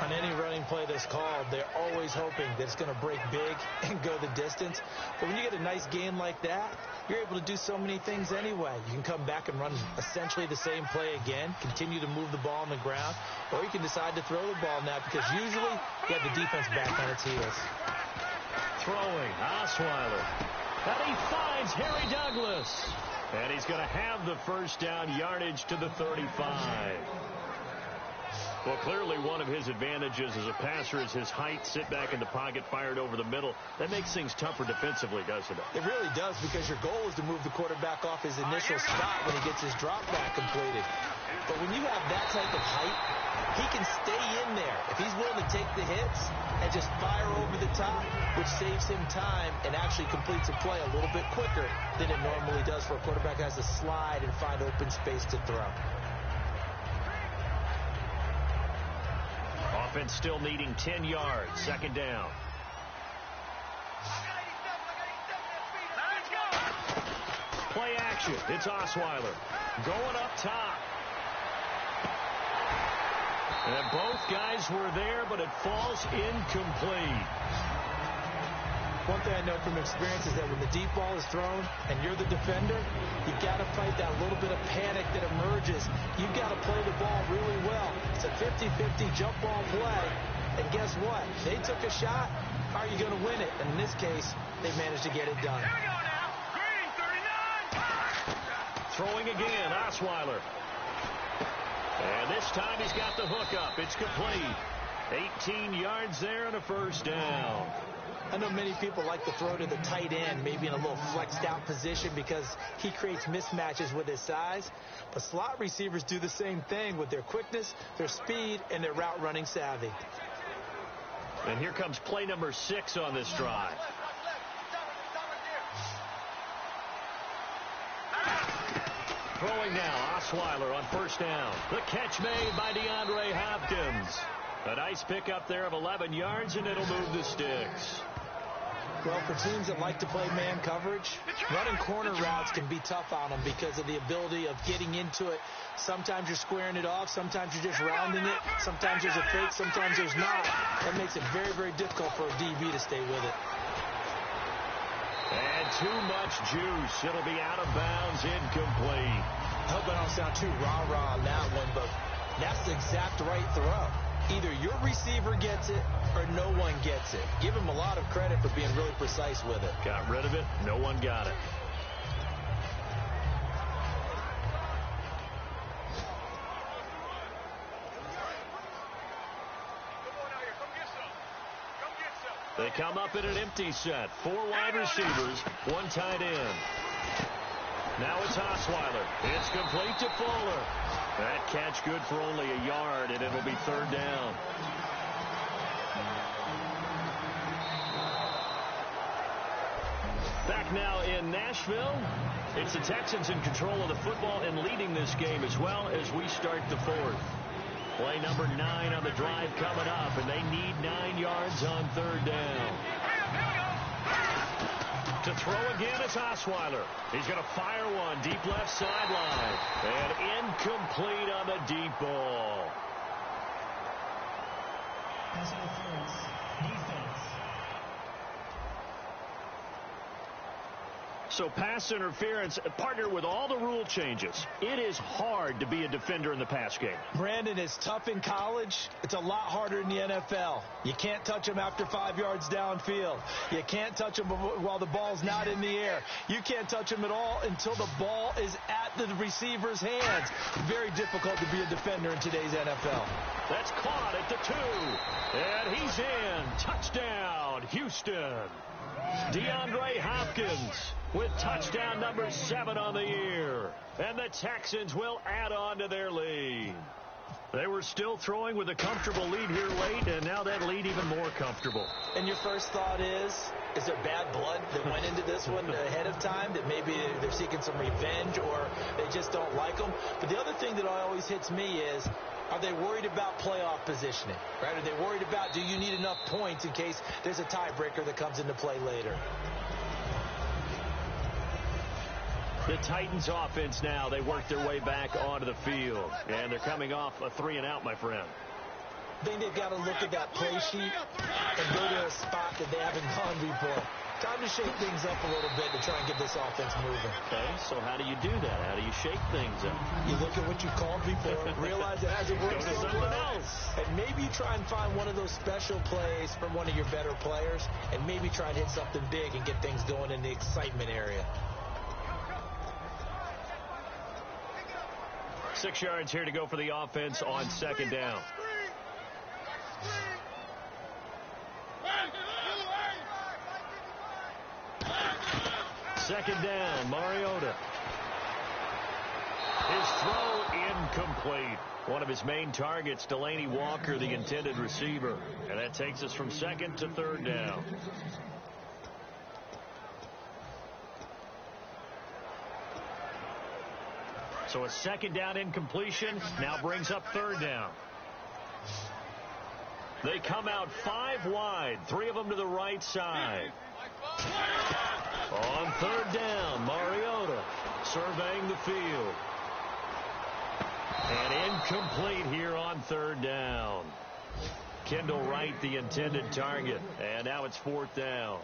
On any running play that's called, they're always hoping that it's going to break big and go the distance. But when you get a nice gain like that, you're able to do so many things anyway. You can come back and run essentially the same play again, continue to move the ball on the ground, or you can decide to throw the ball now because usually you have the defense back on its heels. Throwing, Osweiler. And he finds Harry Douglas. And he's going to have the first down yardage to the 35. Well, clearly one of his advantages as a passer is his height, sit back in the pocket, fired over the middle. That makes things tougher defensively, doesn't it? It really does, because your goal is to move the quarterback off his initial spot when he gets his drop back completed. But when you have that type of height, he can stay in there if he's willing to take the hits and just fire over the top, which saves him time and actually completes a play a little bit quicker than it normally does for a quarterback who has to slide and find open space to throw. Offense still needing 10 yards. Second down. action. It's Osweiler going up top. And both guys were there, but it falls incomplete. One thing I know from experience is that when the deep ball is thrown and you're the defender, you've got to fight that little bit of panic that emerges. You've got to play the ball really well. It's a 50-50 jump ball play. And guess what? They took a shot. How are you going to win it? And in this case, they managed to get it done. Here we go now. Green, 39. Throwing again, Osweiler. And this time he's got the hook up. It's complete. 18 yards there and a first down. I know many people like to throw to the tight end, maybe in a little flexed out position because he creates mismatches with his size. But slot receivers do the same thing with their quickness, their speed, and their route running savvy. And here comes play number 6 on this drive. Throwing now, Osweiler on first down. The catch made by DeAndre Hopkins. A nice pickup there of 11 yards, and it'll move the sticks. Well, for teams that like to play man coverage, running corner routes can be tough on them because of the ability of getting into it. Sometimes you're squaring it off. Sometimes you're just rounding it. Sometimes there's a fake. Sometimes there's not. That makes it very, very difficult for a DB to stay with it. And too much juice. It'll be out of bounds, incomplete. I hope I don't sound too rah-rah on that one, but that's the exact right throw. Either your receiver gets it or no one gets it. Give him a lot of credit for being really precise with it. Got rid of it. No one got it. They come up in an empty set. 4 wide receivers, 1 tight end. Now it's Osweiler. It's complete to Fuller. That catch good for only a yard, and it'll be third down. Back now in Nashville. It's the Texans in control of the football and leading this game as well as we start the fourth. Play number 9 on the drive coming up, and they need 9 yards on third down. To throw again is Osweiler. He's going to fire one deep left sideline. And incomplete on the deep ball. Pass interference. Defense. So pass interference, partner with all the rule changes. It is hard to be a defender in the pass game. Brandon, is tough in college. It's a lot harder in the NFL. You can't touch them after 5 yards downfield. You can't touch them while the ball's not in the air. You can't touch them at all until the ball is at the receiver's hands. Very difficult to be a defender in today's NFL. That's caught at the 2. And he's in. Touchdown, Houston. DeAndre Hopkins with touchdown number 7 on the year. And the Texans will add on to their lead. They were still throwing with a comfortable lead here late, and now that lead even more comfortable. And your first thought is there bad blood that went into this one ahead of time, that maybe they're seeking some revenge or they just don't like them? But the other thing that always hits me is, are they worried about playoff positioning? Right? Are they worried about, do you need enough points in case there's a tiebreaker that comes into play later? The Titans offense now, they work their way back onto the field. And they're coming off a 3-and-out, my friend. I think they've got to look at that play sheet and go to a spot that they haven't gone before. Time to shake things up a little bit to try and get this offense moving. Okay, so how do you do that? How do you shake things up? You look at what you called before, realize it hasn't worked so well, and maybe you try and find one of those special plays from one of your better players, and maybe try and hit something big and get things going in the excitement area. 6 yards here to go for the offense on second down. Second down, Mariota. His throw incomplete. One of his main targets, Delaney Walker, the intended receiver. And that takes us from second to third down. So a second down incompletion now brings up third down. They come out 5 wide, 3 of them to the right side. On third down, Mariota surveying the field. And incomplete here on third down. Kendall Wright, the intended target. And now it's fourth down.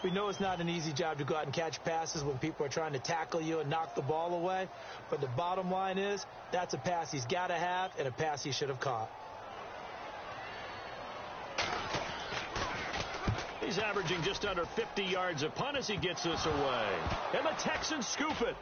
We know it's not an easy job to go out and catch passes when people are trying to tackle you and knock the ball away. But the bottom line is, that's a pass he's got to have and a pass he should have caught. He's averaging just under 50 yards a punt as he gets this away. And the Texans scoop it.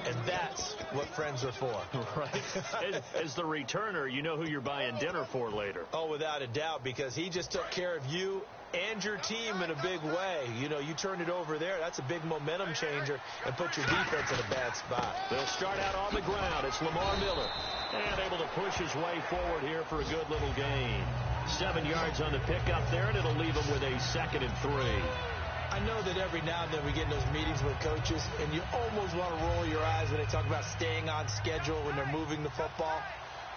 And that's what friends are for. Right. As the returner, you know who you're buying dinner for later. Oh, without a doubt, because he just took care of you and your team in a big way. You know, you turned it over there. That's a big momentum changer and put your defense in a bad spot. They'll start out on the ground. It's Lamar Miller. And able to push his way forward here for a good little gain. 7 yards on the pickup there, and it'll leave him with a 2nd and 3. I know that every now and then we get in those meetings with coaches, and you almost want to roll your eyes when they talk about staying on schedule when they're moving the football.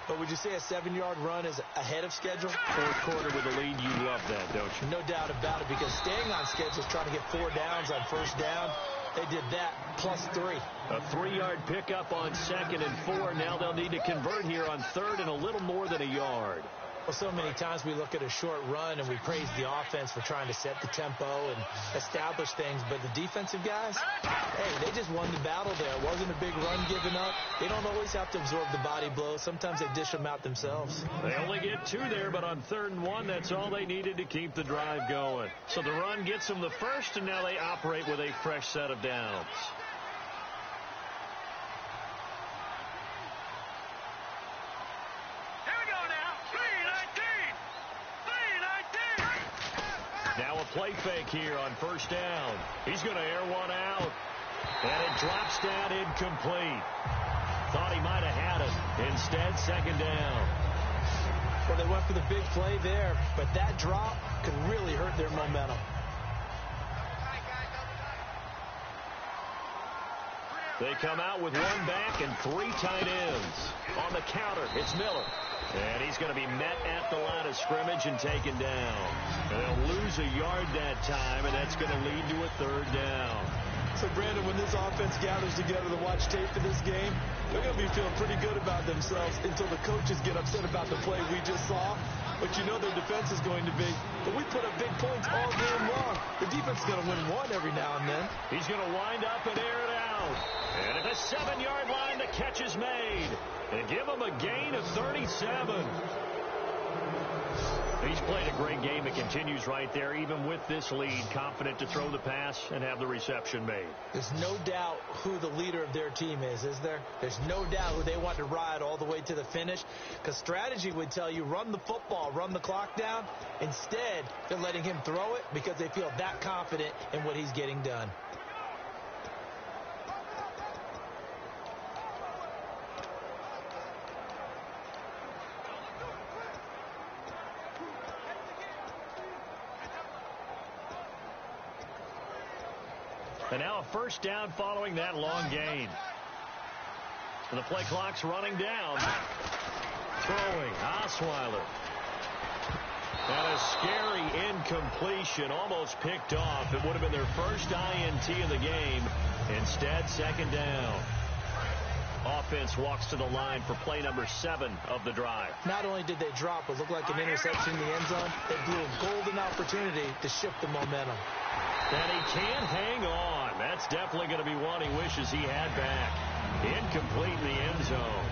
But would you say a 7-yard run is ahead of schedule? Fourth quarter with a lead, you love that, don't you? No doubt about it, because staying on schedule is trying to get 4 downs on first down. They did that, plus 3. A 3-yard pickup on 2nd and 4. Now they'll need to convert here on 3rd and a little more than a yard. Well, so many times we look at a short run and we praise the offense for trying to set the tempo and establish things. But the defensive guys, hey, they just won the battle there. It wasn't a big run given up. They don't always have to absorb the body blows. Sometimes they dish them out themselves. They only get 2 there, but on 3rd and 1, that's all they needed to keep the drive going. So the run gets them the first, and now they operate with a fresh set of downs. Now a play fake here on first down. He's going to air one out. And it drops down incomplete. Thought he might have had it. Instead, 2nd down. Well, they went for the big play there, but that drop could really hurt their momentum. They come out with 1 back and 3 tight ends. On the counter, it's Miller. And he's going to be met at the line of scrimmage and taken down. And they'll lose a yard that time, and that's going to lead to a 3rd down. So, Brandon, when this offense gathers together to watch tape for this game, they're going to be feeling pretty good about themselves until the coaches get upset about the play we just saw. But you know their defense is going to be. But we put up big points all game long. The defense is going to win 1 every now and then. He's going to wind up and air it out. And at the 7-yard line, the catch is made. And give him a gain of 37. He's played a great game. It continues right there, even with this lead, confident to throw the pass and have the reception made. There's no doubt who the leader of their team is there? There's no doubt who they want to ride all the way to the finish, because strategy would tell you run the football, run the clock down. Instead, they're letting him throw it because they feel that confident in what he's getting done. And now a first down following that long gain. And the play clock's running down. Throwing, Osweiler. And a scary incompletion, almost picked off. It would have been their first INT of the game. Instead, 2nd down. Offense walks to the line for play number 7 of the drive. Not only did they drop what looked like an interception in the end zone, they blew a golden opportunity to shift the momentum. And he can't hang on. That's definitely going to be one he wishes he had back. Incomplete in the end zone.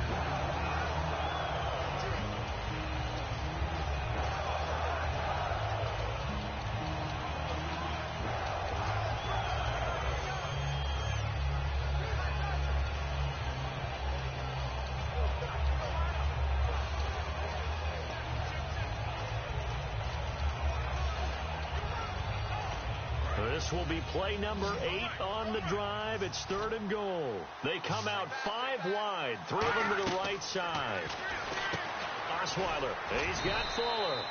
This will be play number 8 on the drive. It's 3rd and goal. They come out 5 wide, 3 of them to the right side. Osweiler, he's got Fuller.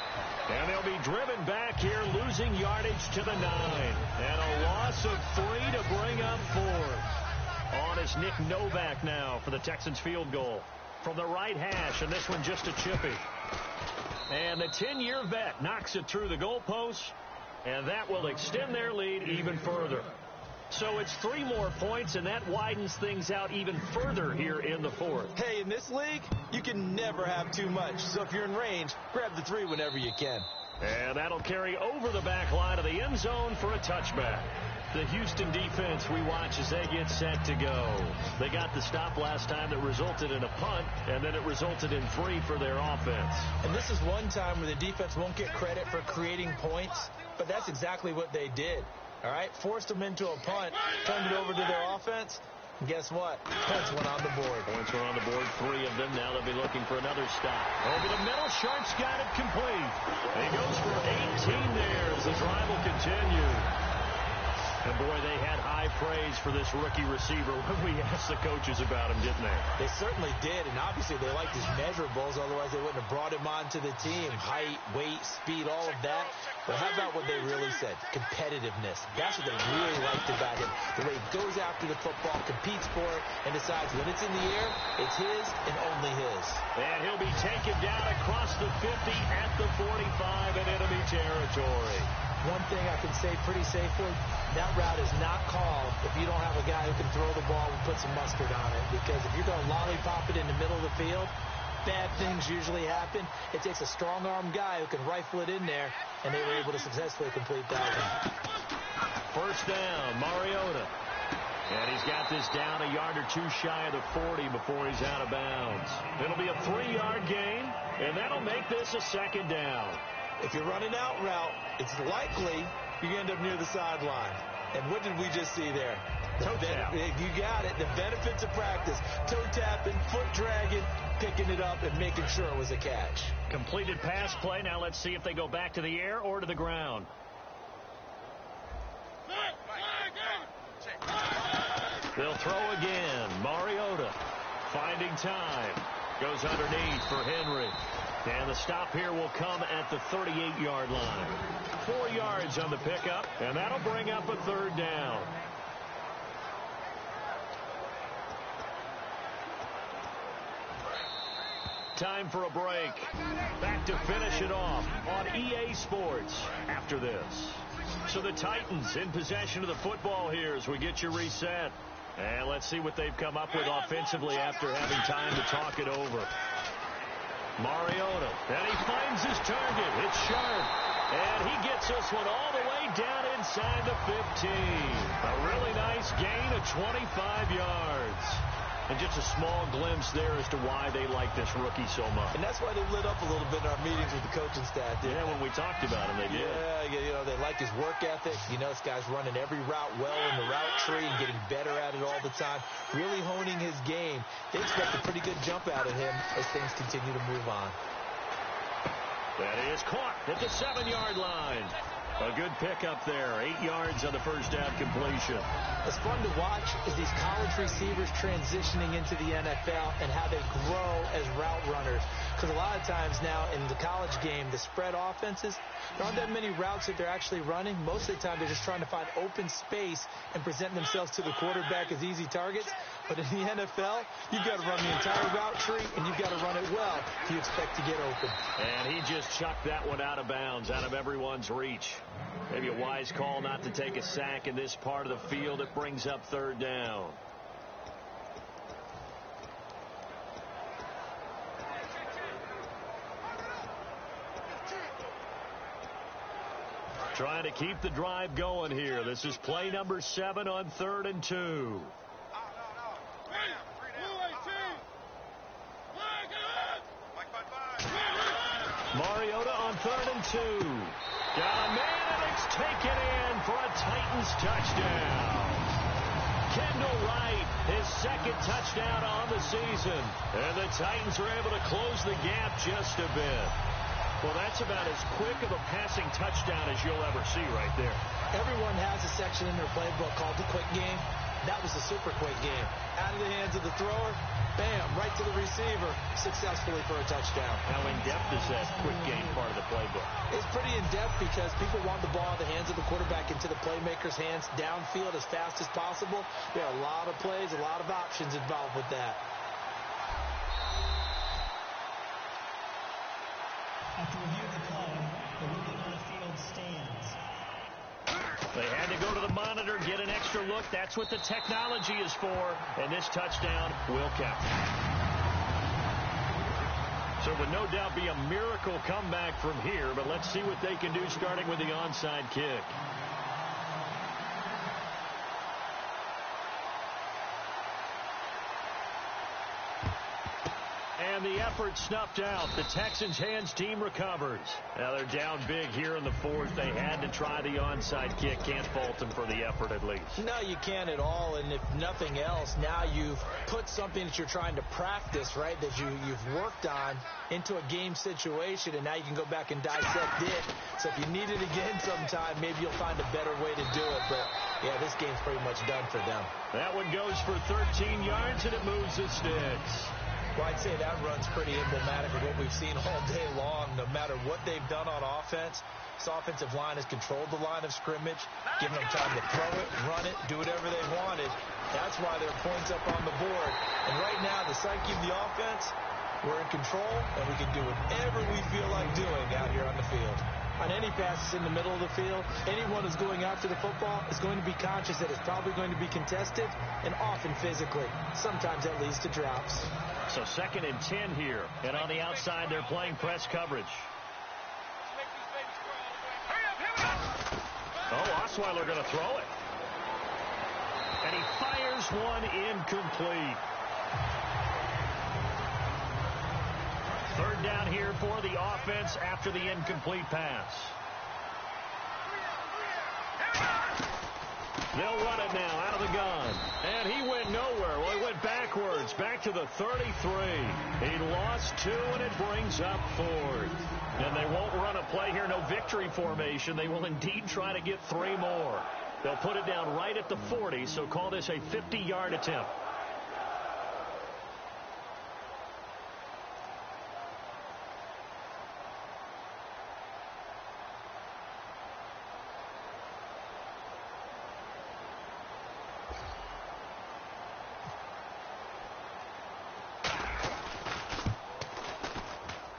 And they'll be driven back here, losing yardage to the 9. And a loss of 3 to bring up 4. On is Nick Novak now for the Texans field goal. From the right hash, and this one just a chippy. And the 10-year vet knocks it through the goalpost. And that will extend their lead even further. So it's 3 more points, and that widens things out even further here in the fourth. Hey, in this league, you can never have too much. So if you're in range, grab the 3 whenever you can. And that'll carry over the back line of the end zone for a touchback. The Houston defense we watch as they get set to go. They got the stop last time that resulted in a punt, and then it resulted in 3 for their offense. And this is one time where the defense won't get credit for creating points, but that's exactly what they did. All right, forced them into a punt, turned it over to their offense, and guess what? Points went on the board. Points were on the board, 3 of them. Now they'll be looking for another stop. Over the middle, Sharp's got it complete. He goes for 18 there as the drive will continue. And, boy, they had high praise for this rookie receiver when we asked the coaches about him, didn't they? They certainly did, and obviously they liked his measurables. Otherwise, they wouldn't have brought him onto the team. Height, weight, speed, all of that. But how about what they really said? Competitiveness. That's what they really liked about him. The way he goes after the football, competes for it, and decides when it's in the air, it's his and only his. And he'll be taken down across the 50 at the 45 in enemy territory. One thing I can say pretty safely, that route is not called if you don't have a guy who can throw the ball and put some mustard on it. Because if you're going to lollipop it in the middle of the field, bad things usually happen. It takes a strong-arm guy who can rifle it in there, and they were able to successfully complete that one. First down, Mariota. And he's got this down a yard or 2 shy of the 40 before he's out of bounds. It'll be a 3-yard gain, and that'll make this a 2nd down. If you're running out route, it's likely you end up near the sideline. And what did we just see there? Toe tap. You got it. The benefits of practice. Toe tapping, foot dragging, picking it up, and making sure it was a catch. Completed pass play. Now let's see if they go back to the air or to the ground. They'll throw again. Mariota finding time. Goes underneath for Henry. And the stop here will come at the 38-yard line. 4 yards on the pickup, and that'll bring up a 3rd down. Time for a break. Back to finish it off on EA Sports after this. So the Titans in possession of the football here as we get you reset. And let's see what they've come up with offensively after having time to talk it over. Mariota, and he finds his target. It's Sharp, and he gets this one all the way down inside the 15. A really nice gain of 25 yards. And just a small glimpse there as to why they like this rookie so much. And that's why they lit up a little bit in our meetings with the coaching staff. Yeah, when we talked about him, they did. Yeah, you know, they like his work ethic. You know, this guy's running every route well in the route tree and getting better at it all the time. Really honing his game. They expect a pretty good jump out of him as things continue to move on. That is caught at the 7-yard line. A good pickup there. 8 yards on the first down completion. What's fun to watch is these college receivers transitioning into the NFL and how they grow as route runners. Because a lot of times now in the college game, the spread offenses, there aren't that many routes that they're actually running. Most of the time, they're just trying to find open space and present themselves to the quarterback as easy targets. But in the NFL, you've got to run the entire route tree, and you've got to run it well if you expect to get open. And he just chucked that one out of bounds, out of everyone's reach. Maybe a wise call not to take a sack in this part of the field. It brings up 3rd down. Trying to keep the drive going here. This is play number 7 on 3rd and 2. Mariota on 3rd and 2. Got a man, and it's taken in for a Titans touchdown. Kendall Wright, his 2nd touchdown on the season. And the Titans are able to close the gap just a bit. Well, that's about as quick of a passing touchdown as you'll ever see right there. Everyone has a section in their playbook called the quick game. That was a super quick game. Out of the hands of the thrower, bam, right to the receiver, successfully for a touchdown. How in-depth is that quick game part of the playbook? It's pretty in-depth because people want the ball in the hands of the quarterback into the playmaker's hands downfield as fast as possible. There are a lot of plays, a lot of options involved with that. After reviewing the play, the rookie on the field stands. go to the monitor, get an extra look. That's what the technology is for, and this touchdown will count. So it would no doubt be a miracle comeback from here, but let's see what they can do starting with the onside kick. And the effort snuffed out. The Texans' hands team recovers. Now they're down big here in the fourth. They had to try the onside kick. Can't fault them for the effort at least. No, you can't at all. And if nothing else, now you've put something that you're trying to practice, right, that you've worked on into a game situation, and now you can go back and dissect it. So if you need it again sometime, maybe you'll find a better way to do it. But, yeah, this game's pretty much done for them. That one goes for 13 yards, and it moves the sticks. Well, I'd say that run's pretty emblematic of what we've seen all day long. No matter what they've done on offense, this offensive line has controlled the line of scrimmage, giving them time to throw it, run it, do whatever they wanted. That's why there are points up on the board. And right now, the psyche of the offense, we're in control, and we can do whatever we feel like doing out here on the field. On any passes in the middle of the field, anyone who's going after the football is going to be conscious that it's probably going to be contested, and often physically. Sometimes that leads to drops. So 2nd and 10 here. And on the outside, they're playing press coverage. Oh, Osweiler going to throw it. And he fires one incomplete. 3rd down here for the offense after the incomplete pass. They'll run it now out of the gun. And he went nowhere. Well, he went backwards, back to the 33. He lost 2, and it brings up 4th. And they won't run a play here, no victory formation. They will indeed try to get 3 more. They'll put it down right at the 40, so call this a 50-yard attempt.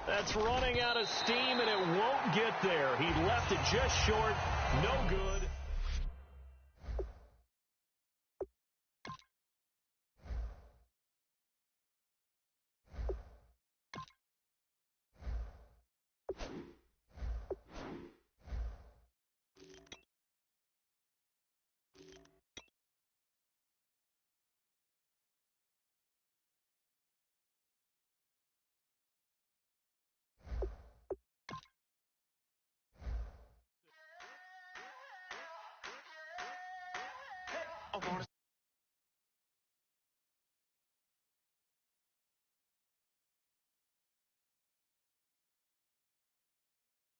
That's running out of steam, and it won't get there. He left it just short. No good.